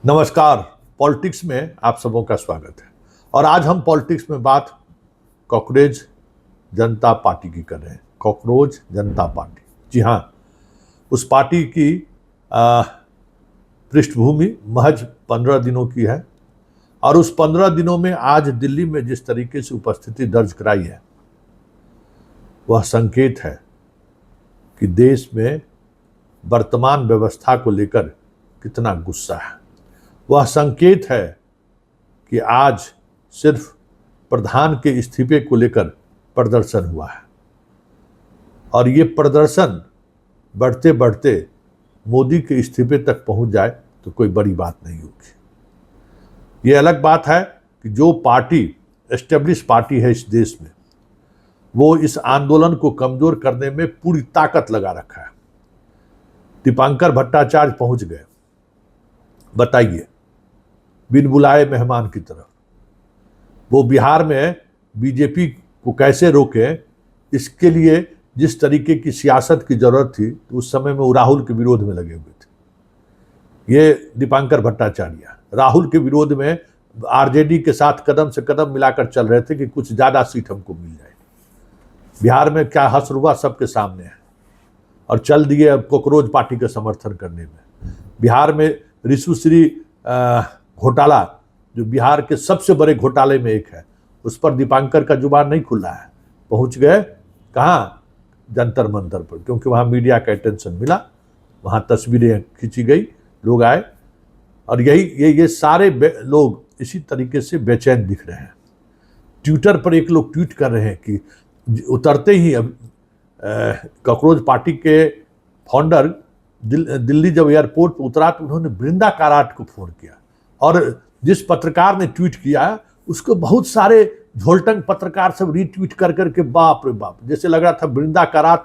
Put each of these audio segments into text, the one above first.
नमस्कार। पॉलिटिक्स में आप सबों का स्वागत है। और आज हम पॉलिटिक्स में बात कॉकरोच जनता पार्टी की कर रहे हैं। कॉकरोच जनता पार्टी, जी हाँ, उस पार्टी की पृष्ठभूमि महज 15 दिनों की है और उस 15 दिनों में आज दिल्ली में जिस तरीके से उपस्थिति दर्ज कराई है वह संकेत है कि देश में वर्तमान व्यवस्था को लेकर कितना गुस्सा है। वह संकेत है कि आज सिर्फ प्रधान के इस्तीफे को लेकर प्रदर्शन हुआ है और ये प्रदर्शन बढ़ते बढ़ते मोदी के इस्तीफे तक पहुंच जाए तो कोई बड़ी बात नहीं होगी। ये अलग बात है कि जो पार्टी एस्टेब्लिश पार्टी है इस देश में, वो इस आंदोलन को कमजोर करने में पूरी ताकत लगा रखा है। दीपांकर भट्टाचार्य पहुंच गए, बताइए, बिन बुलाए मेहमान की तरफ। वो बिहार में बीजेपी को कैसे रोके, इसके लिए जिस तरीके की सियासत की जरूरत थी तो उस समय में वो राहुल के विरोध में लगे हुए थे। ये दीपांकर भट्टाचार्य राहुल के विरोध में आरजेडी के साथ कदम से कदम मिलाकर चल रहे थे कि कुछ ज्यादा सीट हमको मिल जाए। बिहार में क्या हसरुआ सबके सामने है और चल दिए अब कॉकरोच पार्टी का समर्थन करने में। बिहार में ऋषुश्री घोटाला, जो बिहार के सबसे बड़े घोटाले में एक है, उस पर दीपांकर का जुबान नहीं खुला है। पहुंच गए कहाँ? जंतर मंतर पर, क्योंकि वहाँ मीडिया का अटेंशन मिला, वहाँ तस्वीरें खींची गई, लोग आए और ये सारे लोग इसी तरीके से बेचैन दिख रहे हैं। ट्विटर पर एक लोग ट्वीट कर रहे हैं कि उतरते ही अब कॉकरोच पार्टी के फाउंडर दिल्ली जब एयरपोर्ट पर उतरा तो उन्होंने वृंदा काराट को फोन किया और जिस पत्रकार ने ट्वीट किया उसको बहुत सारे झोलटंग पत्रकार सब रीट्वीट कर करके बाप रे बाप, जैसे लग रहा था वृंदा काराट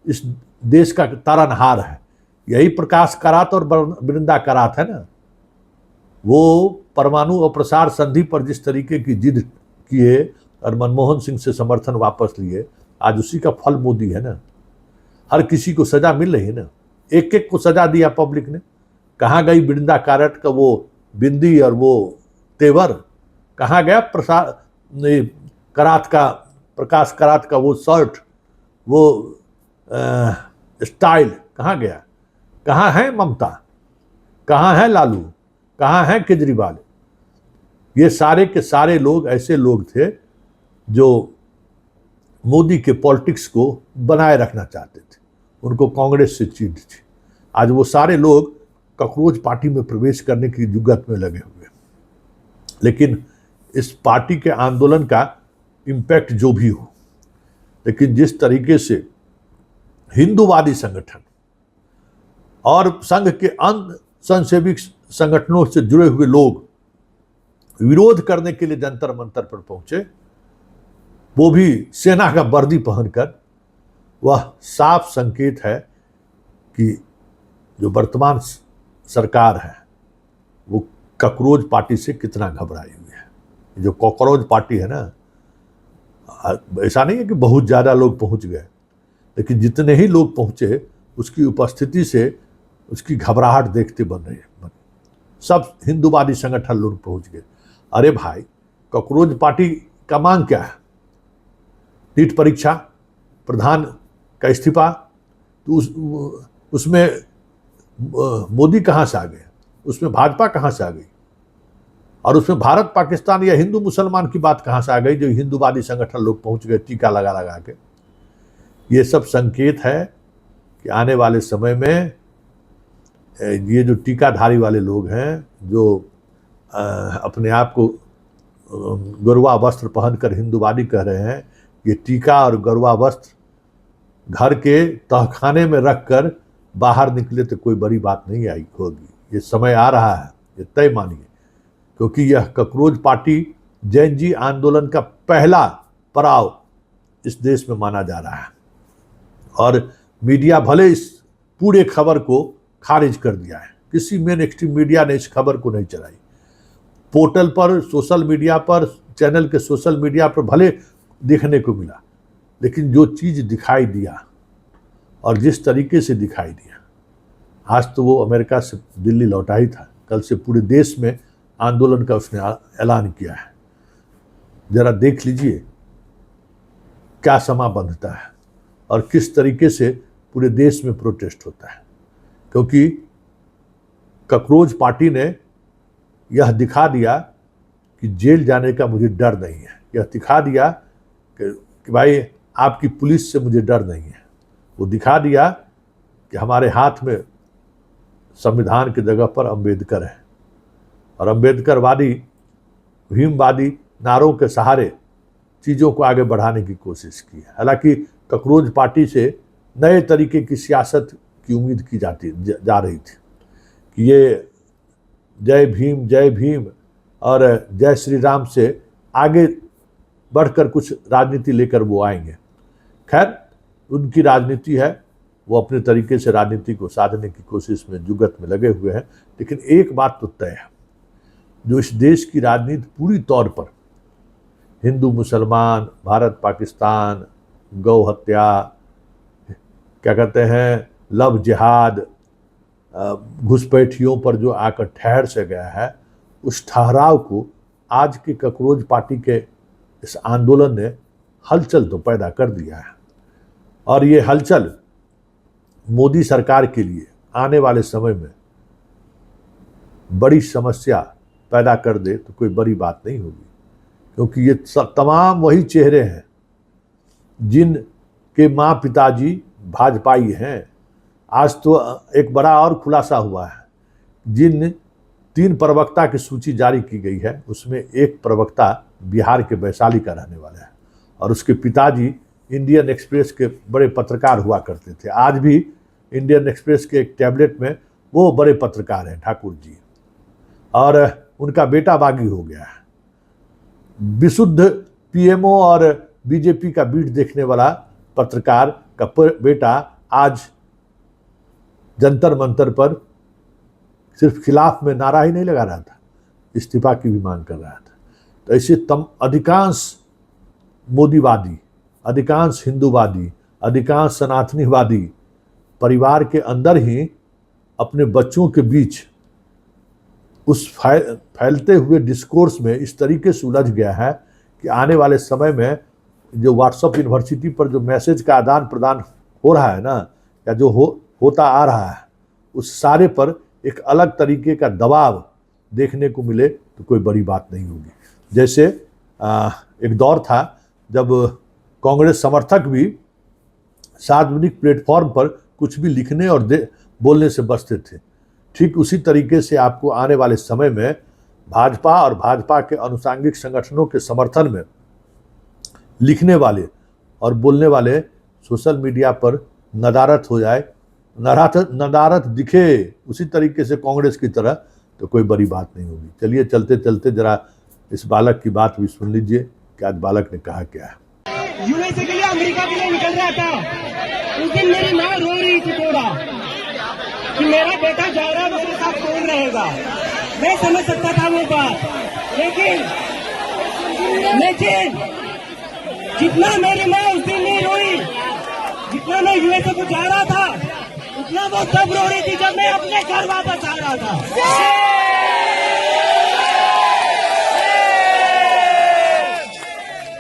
इस देश का तारनहार है। यही प्रकाश काराट और वृंदा काराट है ना। वो परमाणु अप्रसार संधि पर जिस तरीके की जिद किए और मनमोहन सिंह से समर्थन वापस लिए, आज उसी का फल मोदी है ना। हर किसी को सजा मिल रही है ना, एक एक को सजा दिया पब्लिक ने। कहाँ गई वृंदा काराट का वो बिंदी और वो तेवर? कहाँ गया प्रकाश करात का वो शर्ट, वो स्टाइल कहाँ गया? कहाँ है ममता? कहाँ है लालू? कहाँ है केजरीवाल? ये सारे के सारे लोग ऐसे लोग थे जो मोदी के पॉलिटिक्स को बनाए रखना चाहते थे, उनको कांग्रेस से चीड़ थी। आज वो सारे लोग कॉकरोच पार्टी में प्रवेश करने की जुगत में लगे हुए। लेकिन इस पार्टी के आंदोलन का इम्पैक्ट जो भी हो, लेकिन जिस तरीके से हिंदूवादी संगठन और संघ के अन्य स्वयंसेवी संगठनों से जुड़े हुए लोग विरोध करने के लिए जंतर मंतर पर पहुंचे, वो भी सेना का वर्दी पहनकर, वह साफ संकेत है कि जो वर्तमान सरकार है वो कॉकरोच पार्टी से कितना घबराई हुई है। जो कॉकरोच पार्टी है ना, ऐसा नहीं है कि बहुत ज़्यादा लोग पहुंच गए, लेकिन जितने ही लोग पहुंचे उसकी उपस्थिति से उसकी घबराहट देखते बन रही है। सब हिंदूवादी संगठन लोग पहुंच गए। अरे भाई, कॉकरोच पार्टी का मांग क्या है? नीट परीक्षा, प्रधान का इस्तीफा, तो उसमें मोदी कहाँ से आ गए? उसमें भाजपा कहाँ से आ गई? और उसमें भारत पाकिस्तान या हिंदू मुसलमान की बात कहाँ से आ गई? जो हिंदूवादी संगठन लोग पहुंच गए टीका लगा लगा के। ये सब संकेत है कि आने वाले समय में ये जो टीकाधारी वाले लोग हैं, जो अपने आप को गरुआ वस्त्र पहनकर हिंदूवादी कह रहे हैं, ये टीका और गरुआ वस्त्र घर के तहखाने में रखकर बाहर निकले तो कोई बड़ी बात नहीं आई होगी। ये समय आ रहा है, ये तय मानिए, क्योंकि यह कॉकरोच पार्टी जैन जी आंदोलन का पहला पड़ाव इस देश में माना जा रहा है और मीडिया भले इस पूरे खबर को खारिज कर दिया है, किसी मेन स्ट्रीम मीडिया ने इस खबर को नहीं चलाई। पोर्टल पर, सोशल मीडिया पर, चैनल के सोशल मीडिया पर भले देखने को मिला, लेकिन जो चीज़ दिखाई दिया और जिस तरीके से दिखाई दिया, आज तो वो अमेरिका से दिल्ली लौटा ही था, कल से पूरे देश में आंदोलन का उसने ऐलान किया है। जरा देख लीजिए क्या समा बंधता है और किस तरीके से पूरे देश में प्रोटेस्ट होता है, क्योंकि कॉकरोच पार्टी ने यह दिखा दिया कि जेल जाने का मुझे डर नहीं है। यह दिखा दिया कि भाई आपकी पुलिस से मुझे डर नहीं है। वो दिखा दिया कि हमारे हाथ में संविधान की जगह पर अंबेडकर है और अंबेडकरवादी भीमवादी नारों के सहारे चीज़ों को आगे बढ़ाने की कोशिश की है। हालांकि कॉकरोच पार्टी से नए तरीके की सियासत की उम्मीद की जा रही थी कि ये जय भीम और जय श्री राम से आगे बढ़कर कुछ राजनीति लेकर वो आएंगे। खैर, उनकी राजनीति है, वो अपने तरीके से राजनीति को साधने की कोशिश में जुगत में लगे हुए हैं। लेकिन एक बात तो तय है, जो इस देश की राजनीति पूरी तौर पर हिंदू मुसलमान, भारत पाकिस्तान, गौ हत्या, क्या कहते हैं, लव जिहाद, घुसपैठियों पर जो आकर ठहर से गया है, उस ठहराव को आज की कॉकरोच पार्टी के इस आंदोलन ने हलचल तो पैदा कर दिया है। और ये हलचल मोदी सरकार के लिए आने वाले समय में बड़ी समस्या पैदा कर दे तो कोई बड़ी बात नहीं होगी, क्योंकि ये तमाम वही चेहरे हैं जिन के माँ पिताजी भाजपाई हैं। आज तो एक बड़ा और खुलासा हुआ है, जिन 3 प्रवक्ता की सूची जारी की गई है उसमें एक प्रवक्ता बिहार के वैशाली का रहने वाला है और उसके पिताजी इंडियन एक्सप्रेस के बड़े पत्रकार हुआ करते थे। आज भी इंडियन एक्सप्रेस के एक टैबलेट में वो बड़े पत्रकार हैं ठाकुर जी, और उनका बेटा बागी हो गया है। विशुद्ध पीएमओ और बीजेपी का बीट देखने वाला पत्रकार का बेटा आज जंतर मंतर पर सिर्फ खिलाफ में नारा ही नहीं लगा रहा था, इस्तीफा की भी मांग कर रहा था। तो ऐसे अधिकांश मोदीवादी, अधिकांश हिंदूवादी, अधिकांश सनातनीवादी परिवार के अंदर ही अपने बच्चों के बीच उस फैलते हुए डिस्कोर्स में इस तरीके से उलझ गया है कि आने वाले समय में जो व्हाट्सएप यूनिवर्सिटी पर जो मैसेज का आदान प्रदान हो रहा है ना, या जो होता आ रहा है, उस सारे पर एक अलग तरीके का दबाव देखने को मिले तो कोई बड़ी बात नहीं होगी। जैसे एक दौर था जब कांग्रेस समर्थक भी सार्वजनिक प्लेटफॉर्म पर कुछ भी लिखने और बोलने से बचते थे, ठीक उसी तरीके से आपको आने वाले समय में भाजपा और भाजपा के अनुषंगिक संगठनों के समर्थन में लिखने वाले और बोलने वाले सोशल मीडिया पर नदारत हो जाए, नदारत दिखे उसी तरीके से कांग्रेस की तरह, तो कोई बड़ी बात नहीं होगी। चलिए चलते चलते जरा इस बालक की बात भी सुन लीजिए कि आज बालक ने कहा क्या है। यूएसए के लिए, अमेरिका के लिए निकल रहा था, उस दिन मेरी माँ रो रही थी थोड़ा कि मेरा बेटा जा रहा है, मेरे साथ कौन रहेगा। मैं समझ सकता था वो बात, लेकिन जितना मेरी माँ उस दिन नहीं रोई, जितना मैं यूएसए को जा रहा था, उतना वो तब रो रही थी जब मैं अपने घर वापस आ रहा था।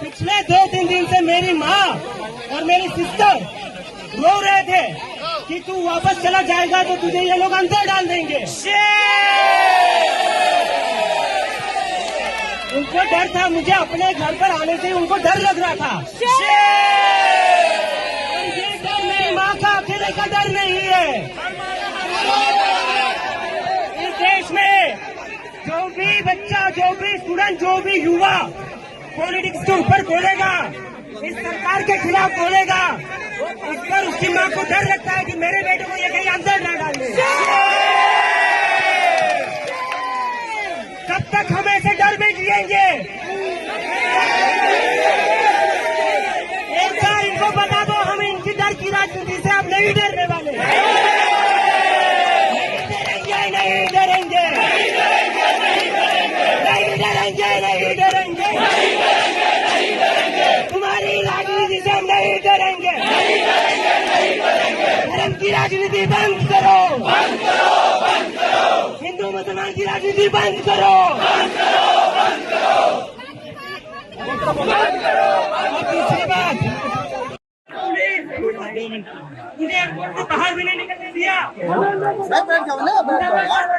पिछले 2-3 दिन से मेरी माँ और मेरी सिस्टर रो रहे थे कि तू वापस चला जाएगा तो तुझे ये लोग अंदर डाल देंगे। उनको डर था, मुझे अपने घर पर आने से उनको डर लग रहा था। ये डर मेरी माँ का अकेले का डर नहीं है। इस देश में जो भी बच्चा, जो भी स्टूडेंट, जो भी युवा पॉलिटिक्स के ऊपर बोलेगा, इस सरकार के खिलाफ बोलेगा, उस पर उसकी माँ को डर लगता है कि मेरे बेटे को ये कहीं अंदर न डाल दे। कब तक हम ऐसे डर में जिएंगे? एक बार इनको बता दो, हम इनकी डर की राजनीति से अब नहीं डरने वाले। नहीं डरेंगे, नहीं डरेंगे, नहीं डरेंगे, नहीं डरेंगे, नहीं डरेंगे। तुम्हारी राजनीति से हम नहीं डरेंगे, नहीं डरेंगे, नहीं डरेंगे। धर्म की राजनीति बंद करो, बंद करो, बंद करो। हिंदू मुसलमान गुंडागर्दी की राजनीति बंद करो। और दूसरी बात, उन्हें एयरपोर्ट से बाहर भी नहीं निकलने दिया। बैठ जाओ ना, बैठ जाओ यार।